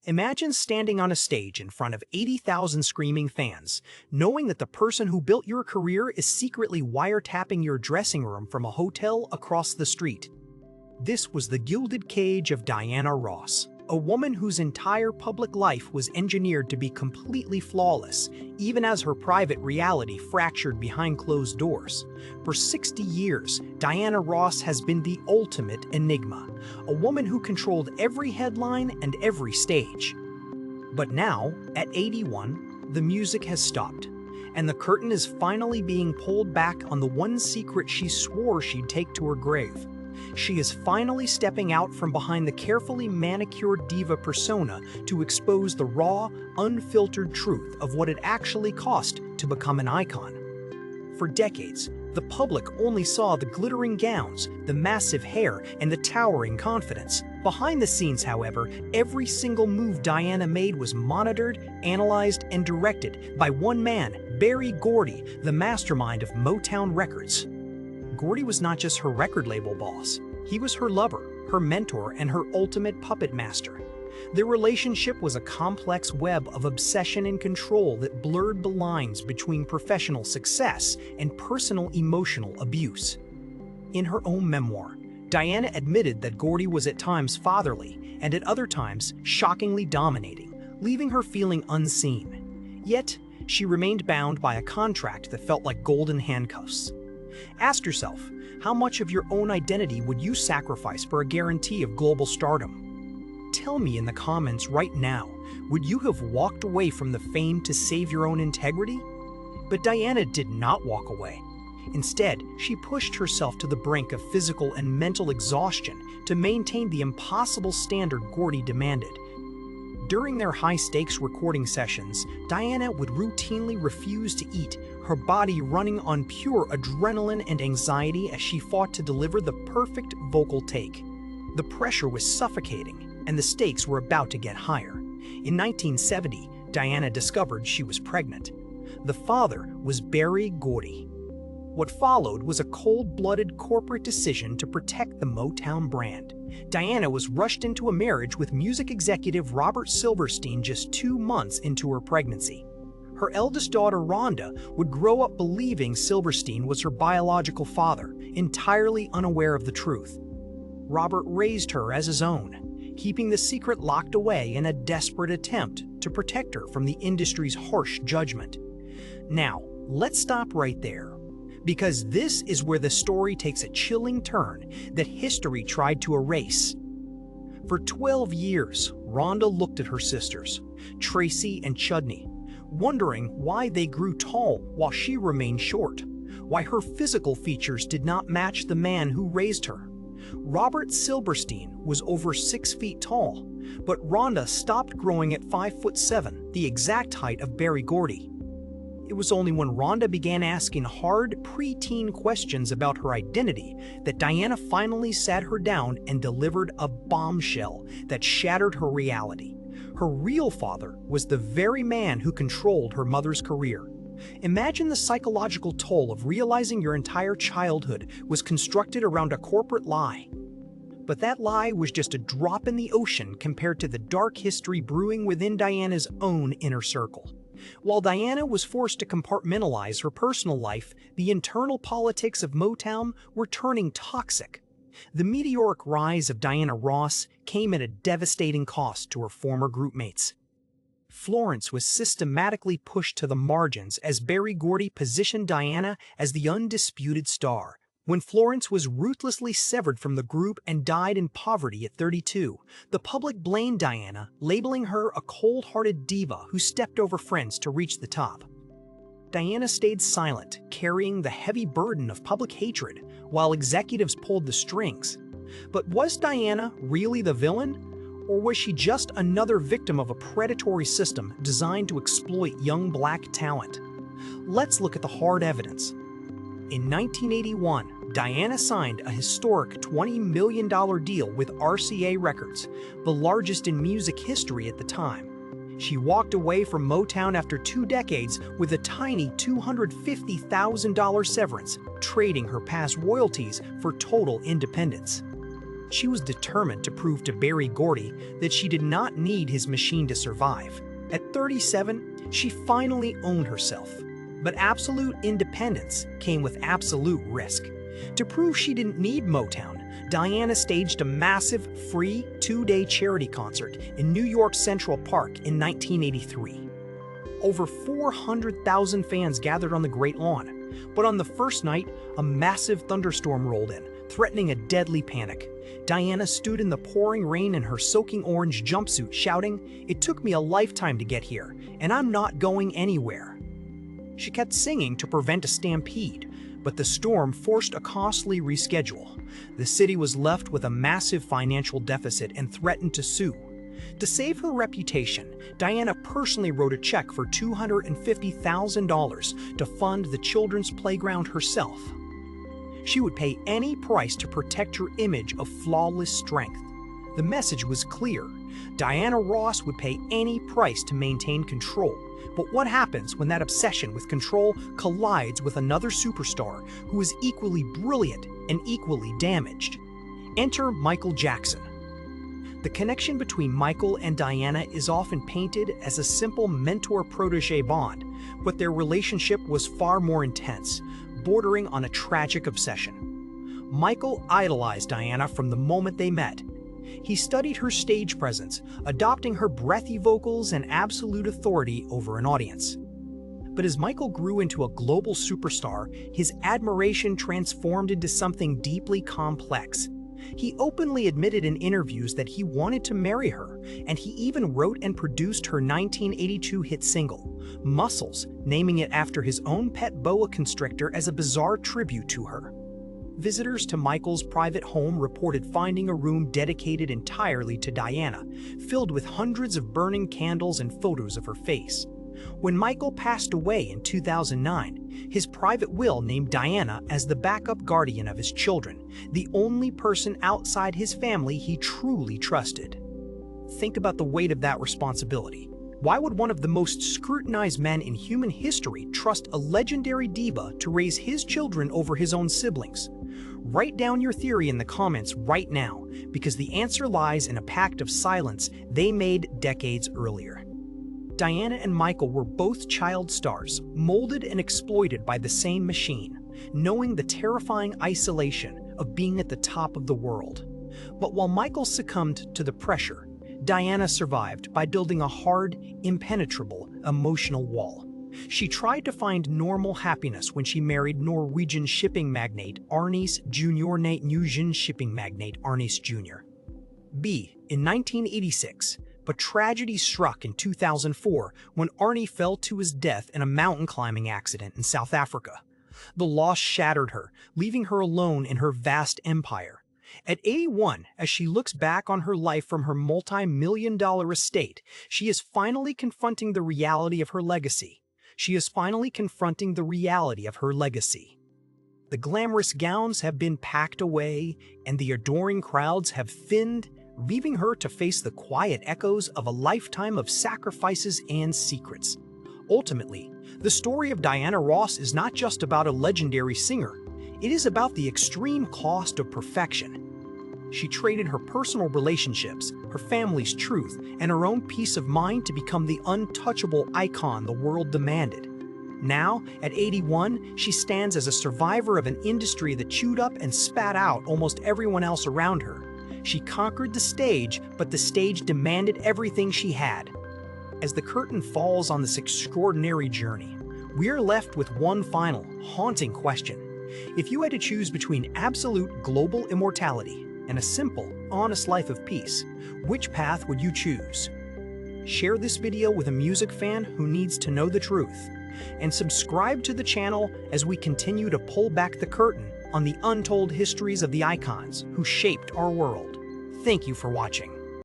Imagine standing on a stage in front of 80,000 screaming fans, knowing that the person who built your career is secretly wiretapping your dressing room from a hotel across the street. This was the gilded cage of Diana Ross, a woman whose entire public life was engineered to be completely flawless, even as her private reality fractured behind closed doors. For 60 years, Diana Ross has been the ultimate enigma, a woman who controlled every headline and every stage. But now, at 81, the music has stopped, and the curtain is finally being pulled back on the one secret she swore she'd take to her grave. She is finally stepping out from behind the carefully manicured diva persona to expose the raw, unfiltered truth of what it actually cost to become an icon. For decades, the public only saw the glittering gowns, the massive hair, and the towering confidence. Behind the scenes, however, every single move Diana made was monitored, analyzed, and directed by one man, Gordy, the mastermind of Motown Records. Gordy was not just her record label boss. He was her lover, her mentor, and her ultimate puppet master. Their relationship was a complex web of obsession and control that blurred the lines between professional success and personal emotional abuse. In her own memoir, Diana admitted that Gordy was at times fatherly and at other times shockingly dominating, leaving her feeling unseen. Yet, she remained bound by a contract that felt like golden handcuffs. Ask yourself, how much of your own identity would you sacrifice for a guarantee of global stardom? Tell me in the comments right now, would you have walked away from the fame to save your own integrity? But Diana did not walk away. Instead, she pushed herself to the brink of physical and mental exhaustion to maintain the impossible standard Gordy demanded. During their high-stakes recording sessions, Diana would routinely refuse to eat, her body running on pure adrenaline and anxiety as she fought to deliver the perfect vocal take. The pressure was suffocating, and the stakes were about to get higher. In 1970, Diana discovered she was pregnant. The father was Gordy. What followed was a cold-blooded corporate decision to protect the Motown brand. Diana was rushed into a marriage with music executive Robert Silverstein just 2 months into her pregnancy. Her eldest daughter, Rhonda, would grow up believing Silverstein was her biological father, entirely unaware of the truth. Robert raised her as his own, keeping the secret locked away in a desperate attempt to protect her from the industry's harsh judgment. Now, let's stop right there, because this is where the story takes a chilling turn that history tried to erase. For 12 years, Rhonda looked at her sisters, Tracy and Chudney, wondering why they grew tall while she remained short, why her physical features did not match the man who raised her. Robert Silverstein was over 6 feet tall, but Rhonda stopped growing at 5'7", the exact height of Gordy. It was only when Rhonda began asking hard, pre-teen questions about her identity that Diana finally sat her down and delivered a bombshell that shattered her reality. Her real father was the very man who controlled her mother's career. Imagine the psychological toll of realizing your entire childhood was constructed around a corporate lie. But that lie was just a drop in the ocean compared to the dark history brewing within Diana's own inner circle. While Diana was forced to compartmentalize her personal life, the internal politics of Motown were turning toxic. The meteoric rise of Diana Ross came at a devastating cost to her former groupmates. Florence was systematically pushed to the margins as Gordy positioned Diana as the undisputed star. When Florence was ruthlessly severed from the group and died in poverty at 32, the public blamed Diana, labeling her a cold-hearted diva who stepped over friends to reach the top. Diana stayed silent, carrying the heavy burden of public hatred, while executives pulled the strings. But was Diana really the villain? Or was she just another victim of a predatory system designed to exploit young black talent? Let's look at the hard evidence. In 1981, Diana signed a historic $20 million deal with RCA Records, the largest in music history at the time. She walked away from Motown after 2 decades with a tiny $250,000 severance, trading her past royalties for total independence. She was determined to prove to Gordy that she did not need his machine to survive. At 37, she finally owned herself. But absolute independence came with absolute risk. To prove she didn't need Motown, Diana staged a massive, free, 2-day charity concert in New York's Central Park in 1983. Over 400,000 fans gathered on the Great Lawn. But on the first night, a massive thunderstorm rolled in, threatening a deadly panic. Diana stood in the pouring rain in her soaking orange jumpsuit, shouting, "It took me a lifetime to get here, and I'm not going anywhere." She kept singing to prevent a stampede, but the storm forced a costly reschedule. The city was left with a massive financial deficit and threatened to sue. To save her reputation, Diana personally wrote a check for $250,000 to fund the children's playground herself. She would pay any price to protect her image of flawless strength. The message was clear. Diana Ross would pay any price to maintain control. But what happens when that obsession with control collides with another superstar who is equally brilliant and equally damaged? Enter Michael Jackson. The connection between Michael and Diana is often painted as a simple mentor-protege bond, but their relationship was far more intense, bordering on a tragic obsession. Michael idolized Diana from the moment they met. He studied her stage presence, adopting her breathy vocals and absolute authority over an audience. But as Michael grew into a global superstar, his admiration transformed into something deeply complex. He openly admitted in interviews that he wanted to marry her, and he even wrote and produced her 1982 hit single, Muscles, naming it after his own pet boa constrictor as a bizarre tribute to her. Visitors to Michael's private home reported finding a room dedicated entirely to Diana, filled with hundreds of burning candles and photos of her face. When Michael passed away in 2009, his private will named Diana as the backup guardian of his children, the only person outside his family he truly trusted. Think about the weight of that responsibility. Why would one of the most scrutinized men in human history trust a legendary diva to raise his children over his own siblings? Write down your theory in the comments right now, because the answer lies in a pact of silence they made decades earlier. Diana and Michael were both child stars, molded and exploited by the same machine, knowing the terrifying isolation of being at the top of the world. But while Michael succumbed to the pressure, Diana survived by building a hard, impenetrable emotional wall. She tried to find normal happiness when she married Norwegian shipping magnate Arnis Jr. Norwegian shipping magnate Arnis Jr. In 1986, but tragedy struck in 2004 when Arnie fell to his death in a mountain climbing accident in South Africa. The loss shattered her, leaving her alone in her vast empire. At 81, as she looks back on her life from her multi-million-dollar estate, she is finally confronting the reality of her legacy. The glamorous gowns have been packed away, and the adoring crowds have thinned, leaving her to face the quiet echoes of a lifetime of sacrifices and secrets. Ultimately, the story of Diana Ross is not just about a legendary singer. It is about the extreme cost of perfection. She traded her personal relationships, her family's truth, and her own peace of mind to become the untouchable icon the world demanded. Now, at 81, she stands as a survivor of an industry that chewed up and spat out almost everyone else around her. She conquered the stage, but the stage demanded everything she had. As the curtain falls on this extraordinary journey, we are left with one final, haunting question. If you had to choose between absolute global immortality and a simple, honest life of peace, which path would you choose? Share this video with a music fan who needs to know the truth, and subscribe to the channel as we continue to pull back the curtain on the untold histories of the icons who shaped our world. Thank you for watching.